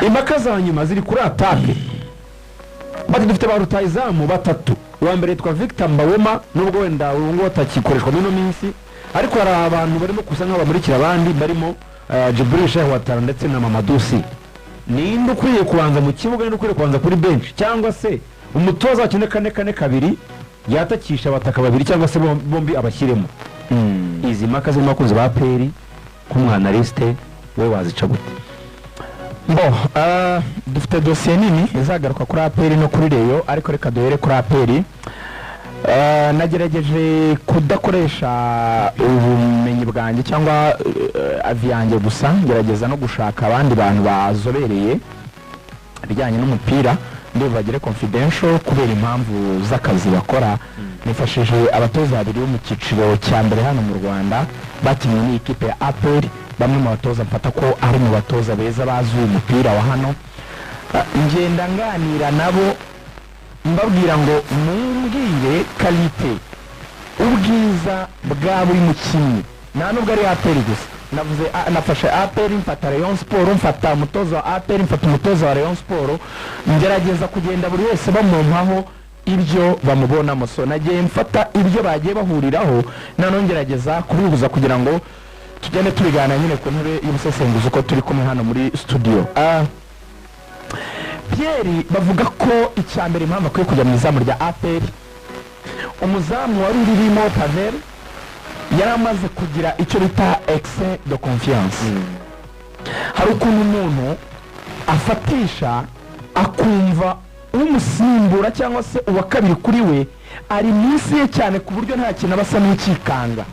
impaka za nyuma ziri kuri atake bati dufite ba rutayizamu batatu uwa mbere yitwa Victor Mbawoma nubwo wenda ubu ngubu atakikoreshwa muri ino minsi ariko hari abantu barimo kusa nk'aho bamurikira abandi barimo Jibril Sheikh Watara ndetse na Mamadou Sy. Ninde ukwiye kubanza mu kibuga ninde ukwiye kubanza kuri bench cyangwa se umutoza wakine 4-4-2 yatakisha abataka babiri cyangwa se bombi abashyiremo? Izi mpaka zirimo kuza ba peri kumwanaliste we wazica gute? Dufite dosiye nini izagaruka kuri APR no kuri Reyo ariko reka duhere kuri APR. Nagerageje kudakoresha ubumenyi bwanjye cyangwa aviyanjye gusa ngerageza no gushaka abandi bantu bazobereye bijyanye n'umupira ndibagire confidential kubera impamvu z'akazi bakora. Nifashije abatoza babiri bo mu cyiciro cya mbere hano mu Rwanda bakinnye n'ikipe ya APR, bamwe mu batoza mfata ko ari mu batoza beza bazuye umupira wa hano. Ngenda nganira nabo mbabwira ngo mumbwire kalite ubwiza bwa buri mukinnyi nta nubwo ari APR gusa. Navuze nafashe APR mfata Rayon Sport mfata umutoza wa APR mfata umutoza wa Rayon Sport ngerageza kugenda buri wese bamumpaho ibyo bamubonamo. So nagiye mfata ibyo bagiye bahuriraho nanongerageza kubibuza kugira ngo tugende tubigana nyine ku ntebe y'ubusesenguzi uko turi kumwe hano muri studio. Pierre bavuga ko icyambere impamvu akwiye kujya mu izamu rya APR, umuzamu wari urimo Pavel yari amaze kugira icyo bita excès de confiance. Hari ukuntu umuntu afatisha akumva umusimbura cyangwa se uwa kabiri kuri we ari munsi ye cyane ku buryo nta kintu abasa n'ikikanga.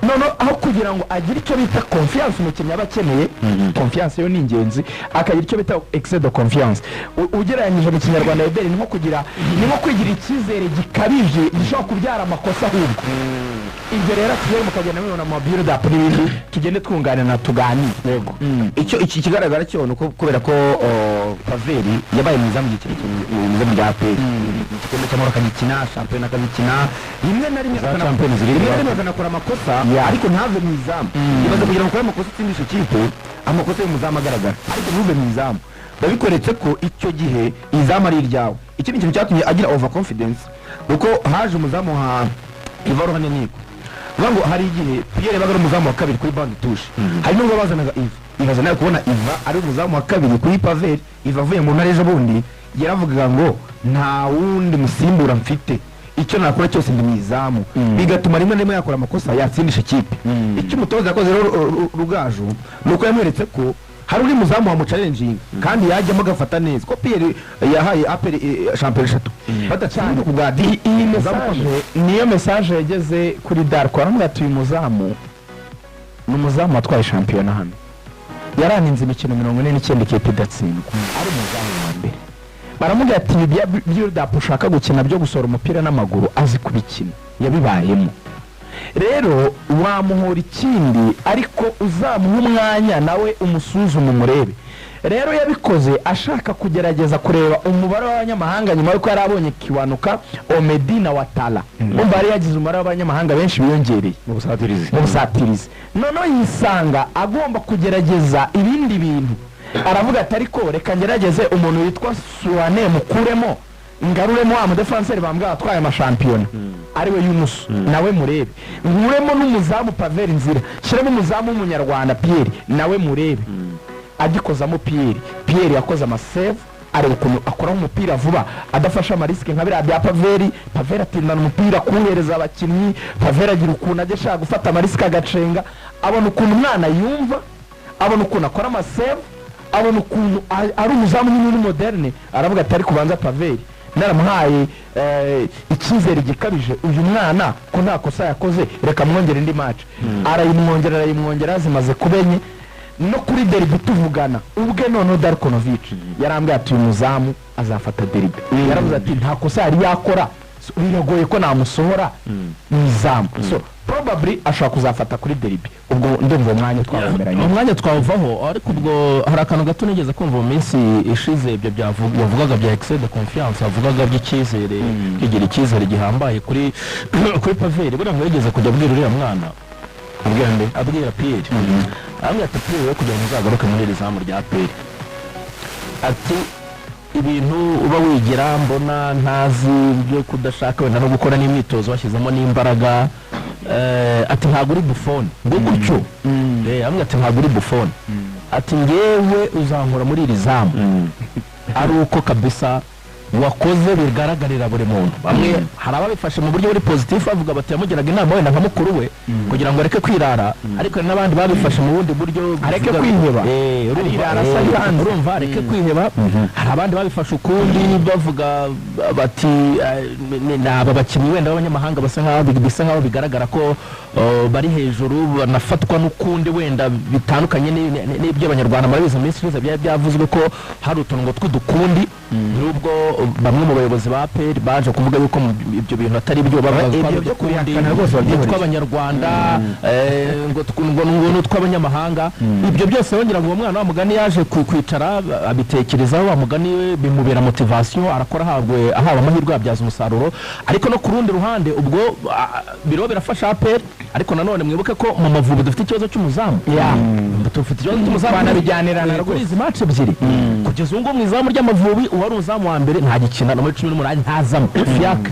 None aho kugira ngo agire icyo bita confiance umukinnyi aba akeneye, confiance yo ni ingenzi, akagira icyo bita excès de confiance. Ugereranyije mu Kinyarwanda Eberi nko kugira niko kwigira icyizere gikabije gishobora kubyara amakosa ahubwo. Ibyo rero tugere mukagenda mubona mu build up n'ibindi tugende twunganira tugani. Yego. Icyo kigaragara cyo nuko kubera ko Paveri yabaye mu izamu mu rya APR. Ikikombe cy'amahoro akagikina, shampiyona akagikina, rimwe na rimwe akanakora amakosa ariko ntave mu izamu. Ibaze kugira ngo ukore amakosa utsindisha ikipe, amakosa yo mu izamu agaragara ariko ntuve mu izamu. Babikoretse ko icyo gihe izamu ari iryawe. Ikindi kintu cyatumye agira over confidence nuko haje umuzamu ha Ivaro Haneniko. Ngo hari igihe Pierre baga umuzamu wa kabiri kuri bande touche. Hari nubwo bazanaga Iva nayo kubona Iva ari umuzamu wa kabiri kuri Pavel. Iva avuye mu ntare ejo bundi yaravugaga ngo nta wundi musimbura mfite, icyo nakora cyose ndi mu izamu. Bigatuma rimwe rimwe yakora amakosa yatsindisha ikipe. Icyo umutoza yakoze rero Rugaju nuko yamweretse ko hari uri muzamu wa challenging kandi yajyamo agafata neza ko Pierre yahaye APR champion 3 badacyane ku bwa iyi message niyo message yageze kuri Darko aramubwira ati uyu muzamu n'umuzamu watwaye champion hano yaraninze imikino 49 ikipe idatsindwa ari umuzamu wa mbere. Baramubwira ati build up ushaka gukina byo gusora umupira n'amaguru azi kubikina yabibayemo. Rero wamuhora ikindi ariko uzamuha umwanya nawe umusuzuma umurebe. Rero yabikoze ashaka kugerageza kureba umubare w'abanyamahanga nyuma yuko yarabonye Kiwanuka Omedi na Watala. Umva yari yagize umubare w'abanyamahanga benshi biyongereye mu busatirizi. None yisanga agomba kugerageza ibindi bintu. Aravuga ati ariko reka ngerageze umuntu witwa Suwane mukuremo ngaruremo wa defenseur bambwa atwaye amashampiyona ariwe Yunus nawe murebe. Nkuremo n'umuzamu Pavel Nzira shiremo umuzamu w'umunyarwanda Pierre nawe murebe. Agikozamo Pierre yakoze amasave ariko ukuntu akora umupira vuba adafasha amariske nka bira bya Pavel atindana umupira kuhereza abakinnyi. Pavel agira ukuntu ageshaka gufata amariske agacenga, abona ukuntu umwana yumva, abona ukuntu akora amasave, abona ukuntu ari umuzamu n'umuntu moderne. Aravuga ati ari kubanza Pavel naramuhaye icyizere gikabije uyu mwana ko nta kosa yakoze reka mwongere indi match. Arayimwongera zimaze kubenye no kuri derby tuvugana ubwe none Darkonovic yarambwiye ati uyu muzamu azafata derby. Yaravuze ati nta kosa yari yakora biragoye ko namusohora mu izamu. So probably ashaka kuzafata kuri derby. Ubwo ndumva umwanya twavumeranye umwanya twavaho ariko ubwo hari akantu gato nigeze kumva mu minsi ishize ibyo byavugaga bya excès de confiance avugaga by'icyizere kigira icyizere gihambaye kuri Pavel. Bura ngo yigeze kujya abwira uriya mwana abwira Pierre amwe ati Pierre we kugira ngo uzagaruke muri izamu rya APR ati ibintu uba wigira mbona ntazi byo kudashaka wenda no gukora n'imyitozo washyizemo n'imbaraga ati ntabwo uri Buffon ngo gutyo hamwe ati ntabwo uri Buffon ati ngewe uzankura muri iri zamu ari uko kabisa wakoze bigaragarira buri muntu bamwe hari ababifashe mu buryo buri positif bavuga bati yamugeraga inama wenda nka mukuru we kugira ngo areke kwirara ariko n'abandi babifashe mu bundi buryo areke kwiheba urumva areke kwiheba hari abandi babifashe ukundi bavuga bati aba bakinnyi wenda b'abanyamahanga bisa nkaho bigaragara ko bari hejuru banafatwa n'ukundi wenda bitandukanye n'ibyo abanyarwanda murabizi mu minsi ishize byavuzwe ko hari utuntu tw'udukundi n'ubwo bamwe mu bayobozi ba APR baje kuvuga yuko ibyo bintu atari byo bavuga byo kubihakana rwose tw'abanyarwanda ngo n'utw'abanyamahanga ibyo byose bongera ngo uwo mwana wa mugani yaje kwicara abitekerezaho wa mugani we bimubera motivation arakora ahawe amahirwe yabyaza umusaruro ariko no ku rundi ruhande ubwo biro birafasha APR ariko nanone mwibuke ko mu Mavubi dufite ikibazo cy'umuzamu dufite ikibazo cy'umuzamu banabijyanirana rwose izi match ebyiri kugeza ubu mu izamu ry'Amavubi uwari uzamu wa mbere nta gikina no muri 18 ntazamo fiaka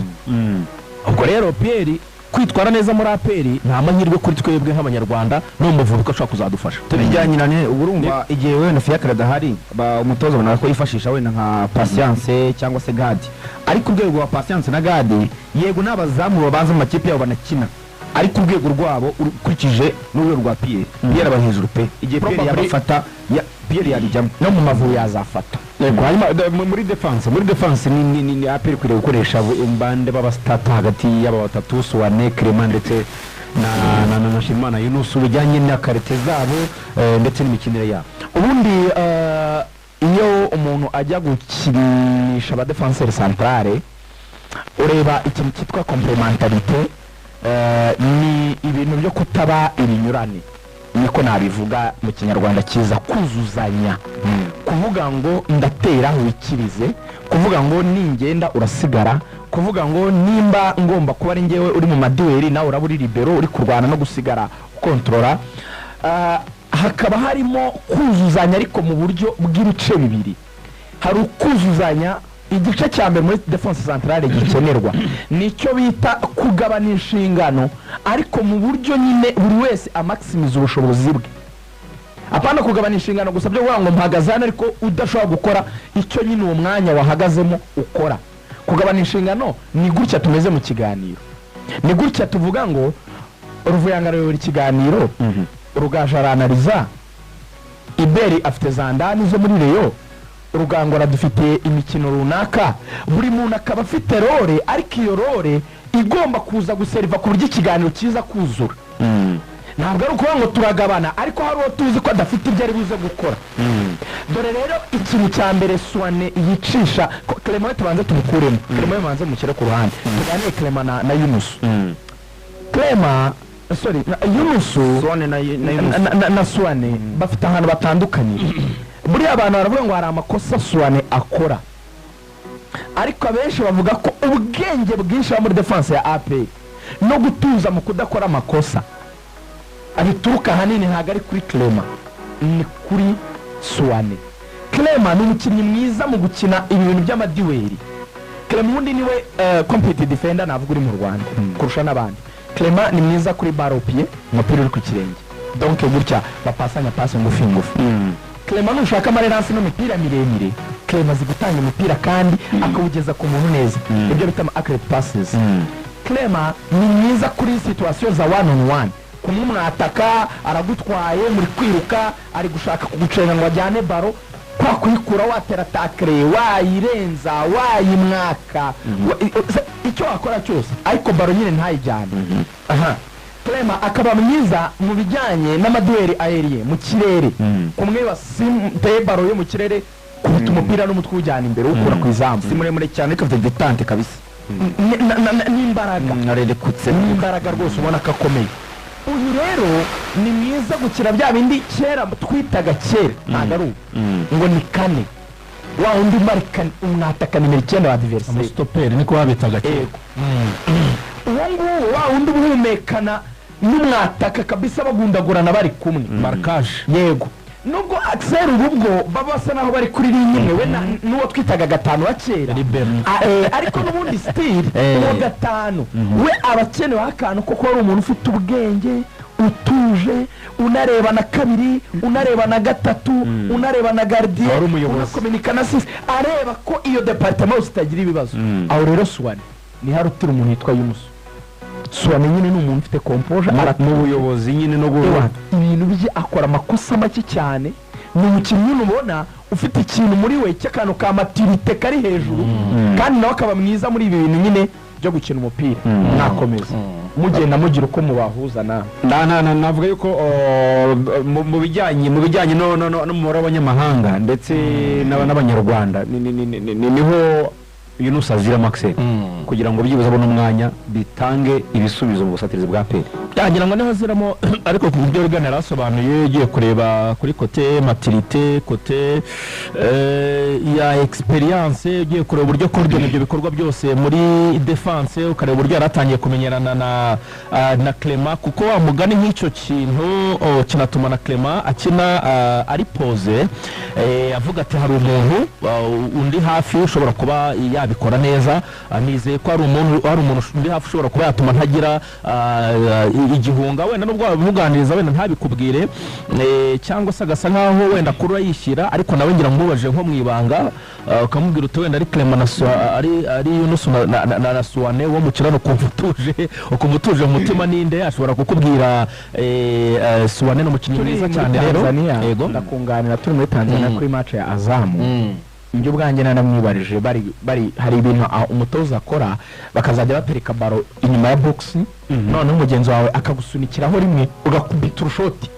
ubwo rero Pierre kwitwara neza muri APR nta mahirwe kuri twebwe nk'abanyarwanda no mu Mavubi ko ashobora kuzadufasha tubijyanyirane urumva igihe wenda fiaka adahari umutoza ubona ko yifashisha wenda nka Patience cyangwa se Gadi ariko urwego rwa Patience na Gadi yego n'abazamu babanza mu makipe yabo banakina ariko urwego rwabo ukurikije n'urwego rwa Pierre aba hejuru pe igihe Pierre yabafata Pierre yarijyamo no mu Mavubi yazafata muri defense ni APR kwiriye gukoresha imbande b'abastata hagati y'aba batatu Suwane Clement ndetse na Nshimimana Yunus bijyanye na karite zabo ndetse n'imikinire yabo ubundi iyo umuntu ajya gukinisha aba defenseur centrale ureba ikintu cyitwa complementarité ni ibintu byo kutaba ibinyurane niko nabivuga mu kinyarwanda cyiza kuzuzanya kuvuga ngo ndatera wikirize kuvuga ngo ningenda urasigara kuvuga ngo nimba ngomba kuba ari ngewe uri mu madueli nawe uraburi libero uri kurwana no gusigara kontrola hakaba harimo kuzuzanya ariko mu buryo bw'ibice bibiri hari ukuzuzanya igice cya mbere muri defense centrale gikenerwa nicyo bita kugabana inshingano ariko mu buryo nyine buri wese amaximiza ubushobozi bwe apana kugabana inshingano gusa byo kuvuga ngo mpagazane ariko udashobora gukora icyo nyine uwo mwanya wahagazemo ukora kugabana inshingano ni gutya tumeze mu kiganiro ni gutya tuvuga ngo Ruvuyanga arayobora ikiganiro Rugaje aranaliza Iberi afite zandani zo muri Reyo Rugangora dufite imikino runaka buri muntu akaba afite role ariko iyo role igomba kuza guseriva ku buryo ikiganiro kiza kuzura ntabwo ari ukuvuga ngo turagabana ariko hari uwo tuzi ko adafite ibyo ari buze gukora dore rero ikintu cya mbere Suwane yicisha Clement tubanze tumukuremo Clement manze mukire ku ruhande tuganire Clement na Yunus Clement Yunus na Suwane bafite ahantu batandukanye buri abantu baravuga ngo hari amakosa Suwane akora ariko abenshi bavuga ko ubwenge bwinshi muri defense ya APR no gutuza mu kudakora amakosa abituruka hanini ntago ari kuri Clement ni kuri Suwane Clement ni umukinnyi mwiza mu gukina ibintu by'amadiweri Clement undi niwe competitive defender navuga uri mu Rwanda kurusha n'abandi Clement ni mwiza kuri baropier umupira uri ku kirenge donc gutya bapasanya passe ngufi Clement nushaka amarenansi n'imipira miremire Clement zigutanga imipira kandi akawugeza ku muntu neza ibyo bita accurate passes Clement ni mwiza kuri situation za one on one kumumwataka aragutwaye muri kwiruka ari gushaka kugucenga ngo ajyane baro kwa kuyikura watera takre wayirenza wayimwaka icyo akora cyose ariko baro nyine ntayijyane Clement akaba mwiza mu bijyanye n'amadueli aeriye mu kirere kumwe basimpe baro yo mu kirere kubita umupira n'umutwe ujyana imbere ukura ku izamu si muremure cyane kafite detente kabisa n'imbaraga narerekutse n'imbaraga rwose ubona ko akomeye uyu rero ni mwiza gukira bya bindi kera twitaga kera ntabwo ari ngo ni kane wa undi marika unataka nimero 9 wa adversaire amustoperi niko babitaga kera uwo nguwo wa undi uhumekana n'umwataka kabisa bagundagurana bari kumwe markage yego nubwo Axel ubwo baba basa naho bari kuri rinye imwe we n'uwo twitaga gatanu wa kera ariko n'ubundi still uwo gatanu we abakenewe akantu kuko ari umuntu ufite ubwenge utuje unareba na kabiri unareba na gatatu unareba na gardien unakomunika na sisi areba ko iyo departement yose itagira ibibazo aho rero Suwane ni harutira umuntu yitwa Yunus Suwane nyine ni umuntu ufite composure n'ubuyobozi nyine no guhura ibintu bye akora amakosa make cyane ni umukinnyi ubona ufite ikintu muri we cy'akantu ka maturité kari hejuru kandi nawe akaba mwiza muri ibi bintu nyine byo gukina umupira nakomeza mugenda mugira uko mubahuza navuga yuko mu bijyanye n'umubare w'abanyamahanga ndetse n'abanyarwanda niho Yunus azira Maxel kugira ngo byibuze abone umwanya bitange ibisubizo mu busatirizi bwa PL yagira ngo niho aziramo ariko ku buryo Rugana yarasobanuye ugiye kureba kuri kote maturité kote ya experience ugiye kureba uburyo coordonate ibyo bikorwa byose muri defense ukareba uburyo yaratangiye kumenyerana na Clement kuko wa mugani nk'icyo kintu kinatuma na Clement akina ari pose avuga ati hari umuntu undi hafi ushobora kuba yabikora neza nizeye ko hari umuntu undi hafi ushobora kuba yatuma ntagira igihunga wenda nubwo wabimuganiriza wenda ntabikubwire cyangwa se agasa nkaho wenda kurura yishyira ariko nawe ngira mubaje nko mwibanga ukamubwira uti wenda ari Clement ari Yunus na Suwane wo mukirano kumutuje mu mutima ninde ashobora kukubwira Suwane n'umukinnyi mwiza cyane rero yego ndakunganira turi muri Tanzania kuri match ya Azamu njye ubwanjye namwibarije bari hari ibintu umutoza akora bakazajya batereka baro inyuma ya box none umugenzi wawe akagusunikiraho rimwe ugakubita urushoti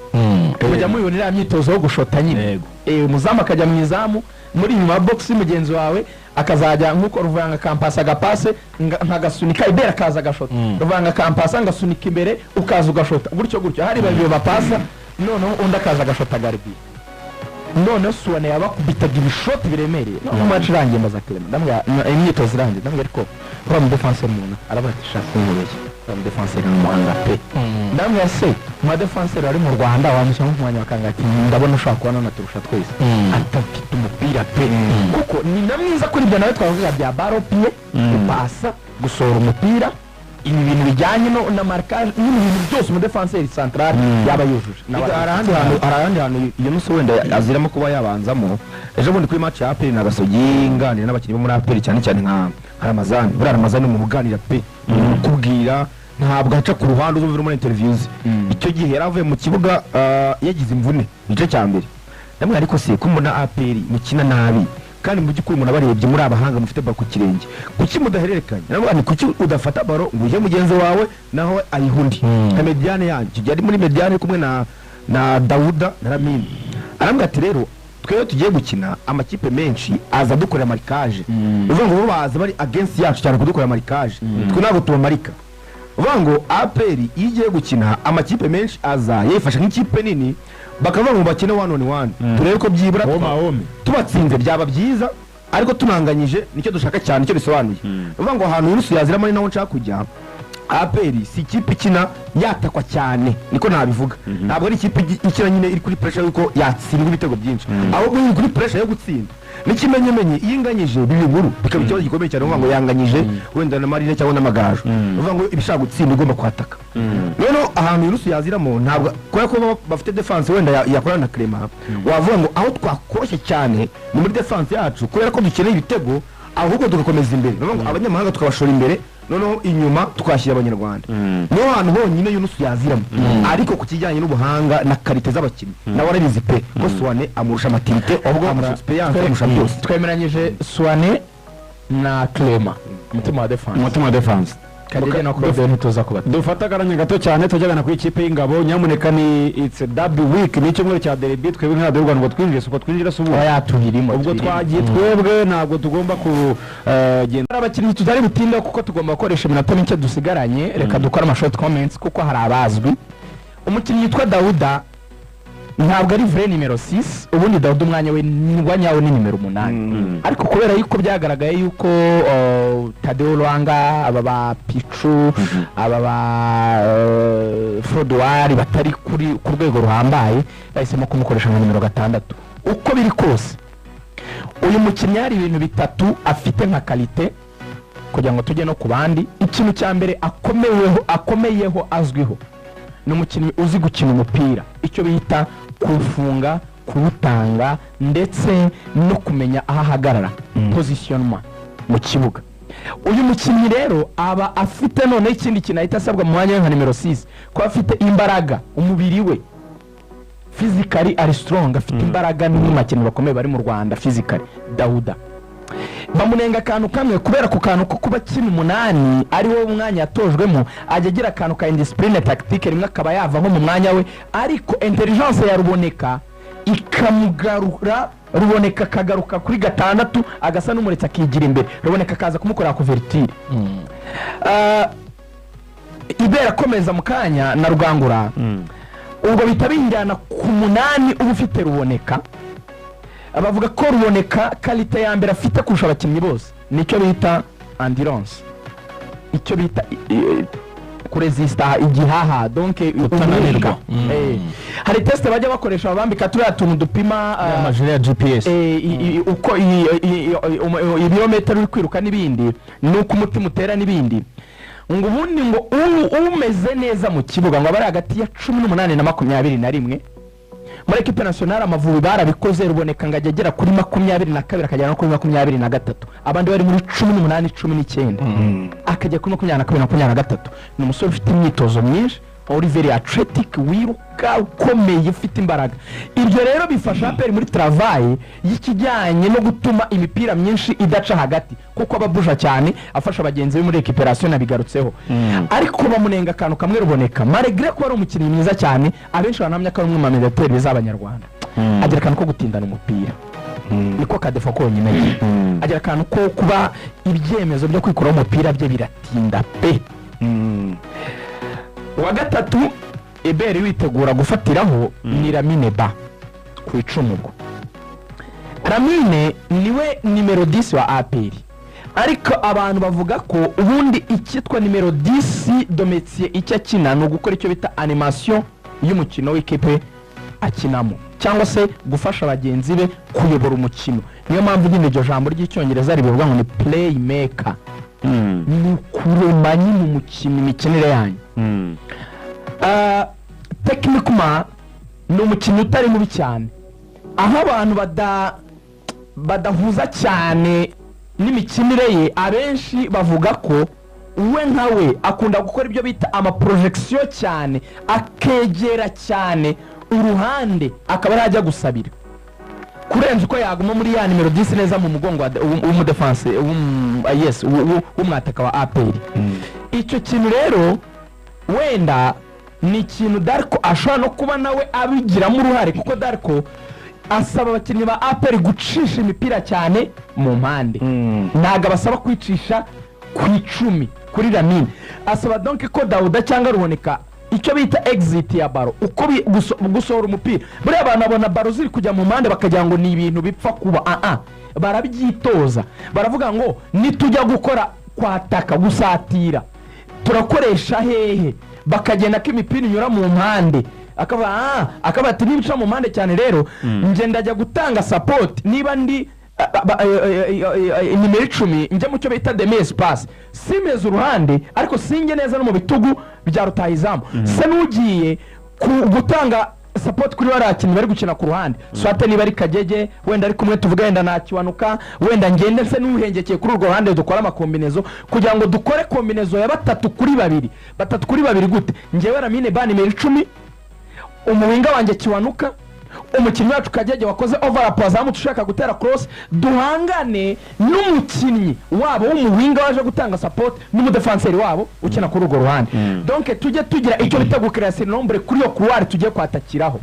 kujya mubibonera imyitozo yo gushota nyine umuzamu akajya mu izamu muri inyuma ya box mugenzi wawe akazajya nkuko Ruvanga kampasa agapase nkagasunika ibera kaza agashota Ruvanga kampasa ngasunika imbere ukaza ugashota gutyo hari babiri bapasa none undi akaza agashota garbi none Suwane yabakubitaga ibishoti biremereye no match irangiye maza Clement ndamwe imyitozo irangiye ndamwe ariko kwa mu defense umuntu arabatisha kumubeshya kwa mu defense n'umuhanga pe ndamwe yase mu defense ari mu Rwanda wamusha nk'umwanya wakangati ndabona ushaka kubona naturusha twese atafite umupira pe kuko ni namwiza kuri ibyo nawe twavuga bya baropie pasa gusora umupira ibi bintu bijyanye na marquage n'ibintu byose mu defenseur central yaba yujuje arahandi hantu Yunus wenda aziramo kuba yabanzamo ejo bundi kuri match ya APR na Gasogi nganira n'abakinnyi bo muri APR cyane nka Ramazani buri Ramazani mu buganira pe kubwira ntabwo aca ku ruhande uzumvira muri interviews icyo gihe yaravuye mu kibuga yagize imvune nico cyambere ndamwe ariko se kumbona APR mukina nabi kandi mu by'ukuri umuntu abarebye muri abahanga mufite baro ku kirenge kuki mudahererekanya nabo ni kuki udafata baro nguje mugenzi wawe naho ayihundi ka mediane yanjye yari muri mediane kumwe na Dauda na Lamine arambwa ati rero twebwe tugiye gukina amakipe menshi aza dukorera marikage uvuga ngo baza bari against yacu cyane kudukorera marikage twe ntabwo tubamarika uvuga ngo APR igiye gukina amakipe menshi aza yifasha nk'ikipe nini bakavuga ngo bakine 1-on-1 turebe ko byibura tubatsinze byaba byiza ariko tunanganyije nicyo dushaka cyane nicyo bisobanuye uvuga ngo ahantu Yunus yaziramo naho nshaka kujya APR si ikipe ikina yatakwa cyane niko nabivuga ntabwo ari ikipe ikina nyine iri kuri pressure yuko yatsindwa ibitego byinshi ahubwo iri kuri pressure yo gutsinda n'ikimenyemenye iyinganyije bibiburu bikaba ikibazo gikomeye cyane uvuga ngo yanganyije wenda na Marine cyangwa n'amagaju uvuga ngo ibishaka gutsinda igomba kwataka none ahantu Yunus yaziramo ntabwo kubera ko bafite defense wenda yakorana na Clement wavuga ngo aho twakoroshye cyane ni muri defense yacu kubera ko dukeneye ibitego ahubwo tugakomeza imbere uvuga ngo abanyamahanga tukabashora imbere noneho inyuma twashyira abanyarwanda niho hantu honyine Yunus yaziramo ariko ku kijyanye n'ubuhanga na karite z'abakinnyi nawe arabizi pe ko Suwane amurusha maturité ubwo experience amurusha byose twemeranyije Suwane na Clement umutima wa defense kagege no kode ntituza kubata dufata karanya gato cyane tujyana kuri ikipe y'ingabo nyamuneka ni it's a derby week ni cyumwe cya derby twebwe nka Rwanda ngo twinjire suko twinjira subu yatuhirimo ubwo twagiye twebwe ntabwo tugomba kugenda abakinnyi tutari butinda kuko tugomba gukoresha iminota mike dusigaranye reka dukora amashot comments kuko hari abazwi umukinnyi yitwa Dauda ntabwo ari vrai nimero 6 ubundi Dawuda umwanya we nyawo ni nimero 8 ariko kubera yuko byagaragaye yuko Tadeo Lwanga aba ba Pichu aba ba Frodouard batari ku rwego ruhambaye bahisemo kumukoresha nka nimero 6 uko biri kose uyu mukinnyi hari ibintu bitatu afite nka qualité kugira ngo tujye no ku bandi. Ikintu cya mbere akomeyeho azwiho ni umukinnyi uzi gukina umupira, icyo bita kufunga, kuwutanga ndetse no kumenya aho ahagarara positionnement mu kibuga. Uyu mukinnyi rero aba afite none ikindi kintu ahita asabwa mu mwanya nka nimero 6 ko afite imbaraga, umubiri we physically ari strong, afite imbaraga n'umukinnyi bakomeye bari mu Rwanda physically. Dawuda bamunenga akantu kamwe kubera ku kantu ko kuba kina 8 ari wo umwanya yatojwemo ajya agira akantu ka indiscipline tactique rimwe akaba yava nko mu mwanya we, ariko intelligence ya Ruboneka ikamugarura, Ruboneka kagaruka kuri 6 agasa n'umuretse akigira imbere, Ruboneka kaza kumukorera couverture. Ibera komeza mukanya na Rugangura ubwo bitabinjyana ku 8 uba ufite Ruboneka. Abavuga ko Ruboneka qualité ya mbere afite kurusha abakinnyi bose nicyo bita endurance, icyo bita kuresista igihaha, donc utananirwa. Hari test bajya bakoresha babambika turiya tuntu dupima amajire ya GPS uko ibirometero uri kwiruka n'ibindi nuko umutima utera n'ibindi, ngo ubundi ngo umeze neza mu kibuga ngo abari hagati ya 18 na 21 muri equipe nationale Amavubi barabikoze. Ruboneka ngo agera kuri 22 akajya no kuri 23, abandi bari muri 18 19 akajya kuri 22 ni umusore ufite imyitozo myinshi, uri very athletic, wiruka ukomeye, ufite imbaraga. Ibyo rero bifasha APR muri travail y'ikijyanye no gutuma imipira myinshi idaca hagati, kuko ababuja cyane afasha abagenzi be muri recuperation nabigarutseho. Ariko bamunenga akantu kamwe Ruboneka, malgré ko ari umukinnyi mwiza cyane, abenshi banamya ko ari umwe mu mediateur z'abanyarwanda, agira akantu ko gutindana umupira, niko kadefo konyine. Agira akantu ko kuba ibyemezo byo kwikora umupira bye biratinda pe. Wa gatatu Ebere witegura gufatiraho ni Lamine Ba ku icumugo. Lamine niwe nimero 10 wa APR, ariko abantu bavuga ko ubundi ikitwa nimero 10 dometier icyo akina no gukora icyo bita animation y'umukino w'ikipe akinamo, cyangwa se gufasha abagenzi be kuyobora umukino. Niyo mpamvu nyine iryo jambo ry'icyongereza rivuga ngo ni playmaker, ni kurema nyine umukino, imikinire yanyu. Techniquement ni umukinnyi utari mubi cyane, aho abantu badahuza cyane n'imikinire ye. Abenshi bavuga ko we nkawe akunda gukora ibyo bita amaprojection cyane, akegera cyane uruhande akaba yajya gusabira kurenza uko yaguma muri ya nimero 10 neza mu mugongo w'umudefense w'umwataka wa APR. Icyo kintu rero wenda ni ikintu Darko ashobora no kuba nawe abigiramo uruhare, kuko Darko asaba abakinnyi ba APR gucisha imipira cyane mu mpande, ntago basaba kwicisha ku 10 kuri Lamine. Asaba donc ko Dawuda cyangwa Ruboneka icyo bita exit ya baro, uko gusohora umupira. Buri abantu abona baro ziri kujya mu mpande bakagira ngo ni ibintu bipfa kuba, barabyitoza, baravuga ngo nitujya gukora kwataka gusatira turakoresha hehe, bakagenda ko imipira inyura mu mpande, akaba ati nibica mu mpande cyane rero nje ndajya gutanga support, niba ndi nimero 10 nje mu cyo bita demi pass, simeze uruhande ariko singe neza no mu bitugu bya rutahizamu. Se nugiye gutanga support kuri barakinyi bari gukina ku ruhande, swate niba ari Kagege wenda ari kumwe tuvuga wenda nakiwanuka, wenda ngende se nuhengekeye kuri urwo ruhande dukora amakombinezo kugira ngo dukore kombinezo ya 3 kuri 2, 3 kuri 2 gute. Ngewe Lamine Ba nimero 10, umuwinga wanjye Kiwanuka, umukinnyi wacu Kagege wakoze overlap azamu tushaka gutera cross, duhangane n'umukinnyi wabo w'umuwinga waje gutanga support n'umudefenseur wabo ukina kuri urwo ruhande. Donc tujye tugira icyo bita gukreation nombre kuri yo couloir tujye kwatakiraho.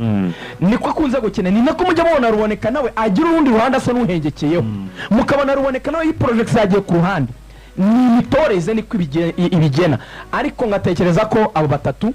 Niko akunze gukina, ni nako mujye mubona Ruboneka nawe agira urundi ruhande asa n'uhengekeyeho, mukabona Ruboneka nawe iyi project yagiye ku ruhande. Ni mitoreze niko ibigena, ariko ngatekereza ko abo batatu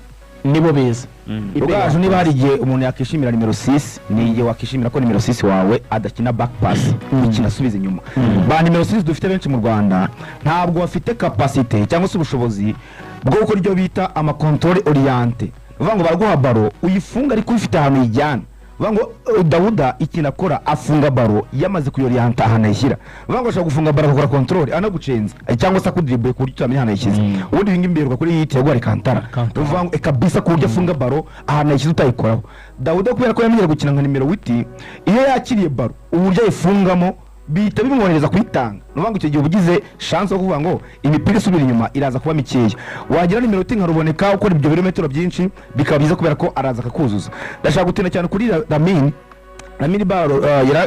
nibo beza ubwaje niba hari igihe umuntu yakishimira nimero 6 ni igihe wakishimira ko nimero 6 wawe adakina back pass ukina asubiza inyuma ba nimero 6 dufite benshi mu Rwanda ntabwo bafite capacity cyangwa se ubushobozi bwo gukora ibyo bita ama control orienté uvuga ngo baraguha baro uyifunga ariko ufite ahantu yijyana uvuga ngo Dawuda ikintu akora afunga baro yamaze kuyorienta ahantu ayishyira uvuga ngo ashaka gufunga baro akora control anagucenza cyangwa se akudribble ku buryo utamenya ahantu ayishyize ubundi bingi imberwa kuri yiti yagwa Alcantara uvuga ngo kabisa ku buryo afunga baro ahantu ayishyize utayikoraho Dawuda kubera ko yamenyera gukina nka nimero 8 iyo yakiriye baro uburyo ayifungamo bita bimwohereza kwitanga nuvuga ngo icyo gihe ubugize chance yo kuvuga ngo imipira isubira inyuma iraza kuba mikeya wagira nimero 10 nkaruboneka ukora ibyo birometero byinshi bikaba byiza kubera ko araza akakuzuza ndashaka gutina cyane kuri Lamine Baro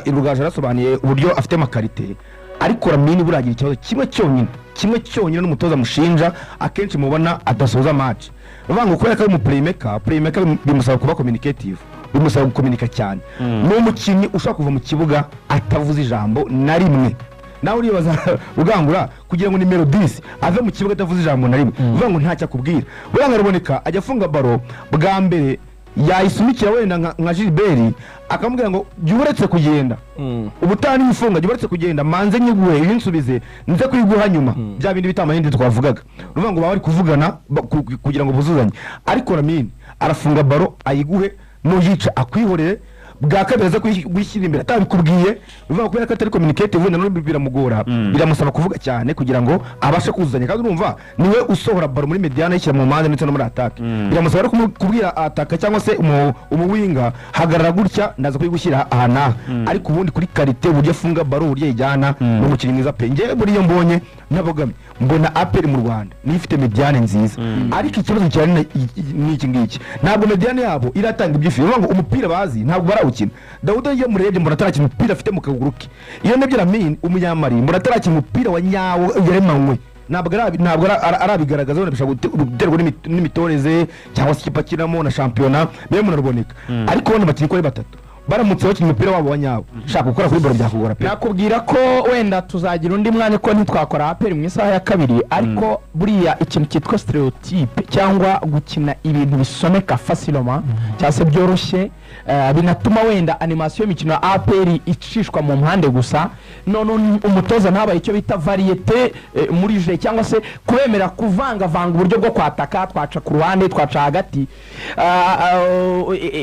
Rugaje arasobanuye uburyo afite makarite ariko Lamine buragira ikibazo kimwe cyonyine n'umutoza mushinja akenshi mubona adasoza match nuvuga ngo kubera ko ari mu playmaker bimusaba kuba communicative bimusaba gukominika cyane n'umukinnyi ushaka kuva mu kibuga atavuze ijambo na rimwe nawe uribaza ugangura kugira ngo nimero 10 ave mu kibuga atavuze ijambo na rimwe uvuga ngo ntacyo akubwira buranga ruboneka ajya afunga baro bwa mbere yayisumikira wenda nka Gilbert akamubwira ngo jyuretse kugenda ubutani ifunga jyuretse kugenda manze nyiguhe ibinsubize nze kwiguha nyuma bya bindi bitamahindi twavugaga uvuga ngo bari kuvugana kugira ngo buzuzanye ariko Lamine arafunga baro ayiguhe noyica akwihorere bwa kabeza kwishyira imbere atabikubwiye uvuga kubera ko atari communicative wenda no biramugora biramusaba kuvuga cyane kugira ngo abashe kuzuzanya kandi urumva niwe usohora baro muri mediane yishyira mu mpande ndetse no muri attaque biramusaba kubwira attaque cyangwa se umuwinga hagarara gutya ndaza kuyigushyira ahana ariko ubundi kuri karite uburyo afunga baro uburyo yijyana n'umukinnyi mwiza pe nge muri iyo mbonye nabogame mbona APR mu Rwanda nifite mediane nziza ariko ikibazo cyane n'iki ngiki ntabwo mediane yabo iratanga ibyifuzo uvuga ngo umupira bazi ntabwo barawukina Dawuda iyo murebye mbona atarakina umupira afite mu kaguru ke iyo nebye Lamine umunyamari mbona atarakina umupira wa nyawo yaremanywe ntabwo arabigaragaza wenda bishaka guterwa n'imitoreze cyangwa se ikipakinamo na championnat byo munaruboneka ariko bano bakinnyi ko batatu baramutse bakina umupira wabo wa nyawo shaka gukora kuri baro byakugora pe nakubwira ko wenda tuzagira undi mwanya ko ntitwakora APR mu isaha ya kabiri ariko buriya ikintu cyitwa stereotype cyangwa gukina ibintu bisomeka facilement cyase byoroshye binatuma wenda animation y'imikino ya APR icishwa mu mpande gusa none umutoza ntabaye icyo bita variete muri je cyangwa se kubemera kuvanga uburyo bwo kwataka twaca ku ruhande twaca hagati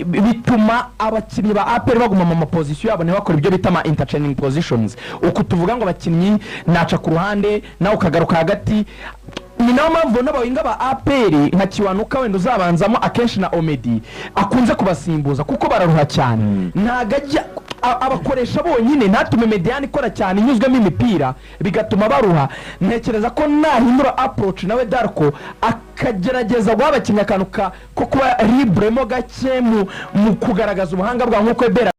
bituma abakinnyi ba APR baguma mu position yabo ntibakora ibyo bita interchanging positions uko tuvuga ngo abakinnyi naca ku ruhande nawe ukagaruka hagati ni nayo mpamvu n'abawinga ba APR nka Kiwanuka wenda uzabanzamo akenshi na Omedi akunze kubasimbuza kuko bararuha cyane ntagajya abakoresha bonyine ntatume mediane ikora cyane inyuzwemo imipira bigatuma baruha ntekereza ko nahindura approach nawe Darko akagerageza guhabakinya akantu ko kuba libremo gake mu kugaragaza ubuhanga bwa nkuko Ebera